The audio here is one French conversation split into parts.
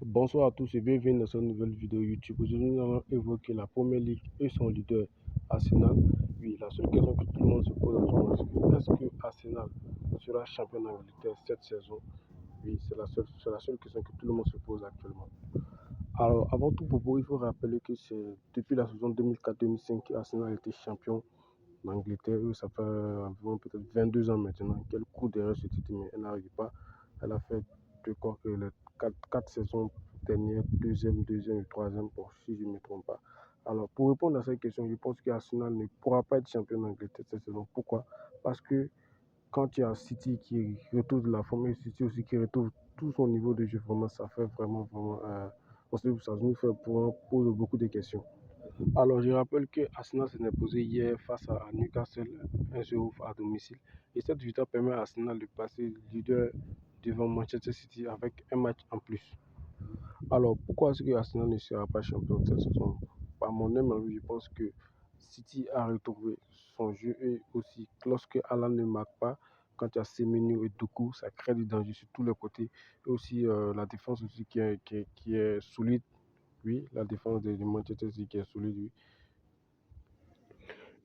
Bonsoir à tous et bienvenue dans cette nouvelle vidéo YouTube. Aujourd'hui, nous allons évoquer la Première Ligue et son leader Arsenal. Oui, la seule question que tout le monde se pose en ce moment, est-ce que Arsenal sera champion d'Angleterre cette saison? Oui, c'est la seule question que tout le monde se pose actuellement. Alors, avant tout propos, il faut rappeler que c'est depuis la saison 2004-2005 qu'Arsenal a été champion d'Angleterre. Oui, ça fait environ peut-être 22 ans maintenant qu'elle court derrière ce titre, mais elle n'arrive pas. Elle a fait, je crois que les 4 saisons dernières, deuxième et troisième, bon, si je ne me trompe pas. Alors, pour répondre à cette question, je pense qu'Arsenal ne pourra pas être champion d'Angleterre cette saison. Pourquoi? Parce que quand il y a City qui retrouve de la forme et City aussi qui retrouve tout son niveau de jeu, vraiment, ça fait vraiment, ça nous fait pose beaucoup de questions. Alors, je rappelle que Arsenal s'est imposé hier face à Newcastle 1-0 à domicile. Et cette victoire permet à Arsenal de passer leader devant Manchester City avec un match en plus. Alors, pourquoi est-ce que Arsenal ne sera pas champion cette saison? Par mon humble avis, je pense que City a retrouvé son jeu et aussi, lorsque Alan ne marque pas, quand il y a Semenyo et Doku, ça crée du danger sur tous les côtés. Et aussi, la défense aussi qui est solide. Oui, la défense de Manchester City qui est solide, oui.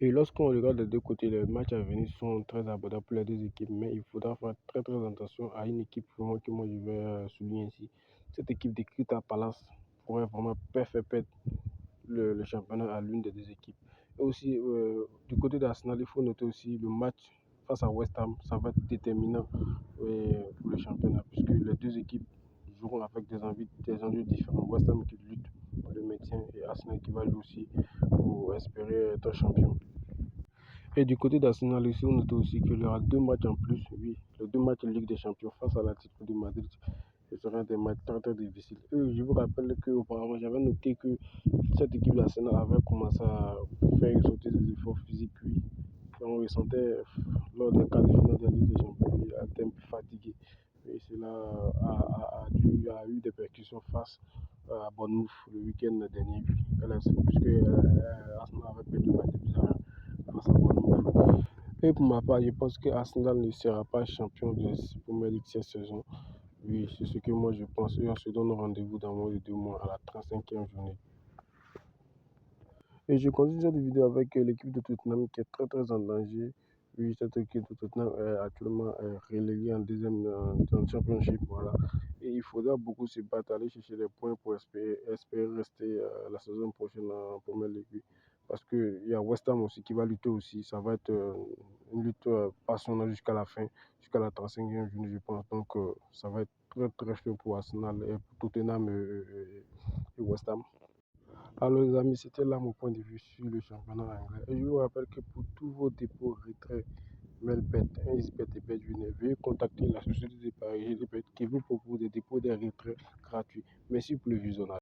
Et lorsqu'on regarde les deux côtés, les matchs à venir sont très abordables pour les deux équipes, mais il faudra faire très attention à une équipe vraiment que moi je vais souligner ici. Cette équipe de Crystal Palace pourrait vraiment faire perdre le championnat à l'une des deux équipes. Et aussi, du côté d'Arsenal, il faut noter aussi le match face à West Ham, ça va être déterminant pour le championnat, puisque les deux équipes joueront avec des enjeux différents. West Ham qui lutte pour le maintien et Arsenal qui va jouer aussi pour espérer être champion. Et du côté d'Arsenal ici, on note aussi qu'il y aura deux matchs en plus. Oui, les deux matchs de Ligue des Champions face à l'Atlético de Madrid. Ce seront des matchs très difficiles. Et je vous rappelle qu'auparavant, j'avais noté que cette équipe d'Arsenal avait commencé à faire sauter des efforts physiques. Oui. On ressentait lors des quarts de finale de la Ligue des Champions, il était un peu fatigué. Et cela a eu des percussions face à Bournemouth le week-end dernier. Puisque Arsenal avait perdu le match de bizarre face à Bournemouth. Et pour ma part, je pense que Arsenal ne sera pas champion de la Première Ligue cette saison. Oui, c'est ce que moi je pense. Et on se donne rendez-vous dans moins de 2 mois à la 35e journée. Et je continue cette vidéo avec l'équipe de Tottenham qui est très en danger. Oui, cette équipe de Tottenham est actuellement reléguée en deuxième dans championship. Voilà. Et il faudra beaucoup se battre, aller chercher des points pour espérer rester la saison prochaine en Première Ligue. Oui. Parce qu'il y a West Ham aussi qui va lutter aussi. Ça va être une lutte passionnante jusqu'à la fin, jusqu'à la 35e journée, je pense. Donc, ça va être très chaud pour Arsenal et pour Tottenham et West Ham. Alors les amis, c'était là mon point de vue sur le championnat anglais. Et je vous rappelle que pour tous vos dépôts, retraits, Melbet, 1xBet et BetWinner, veuillez contacter la société de Paris qui vous propose des dépôts des retraits gratuits. Merci pour le visionnage.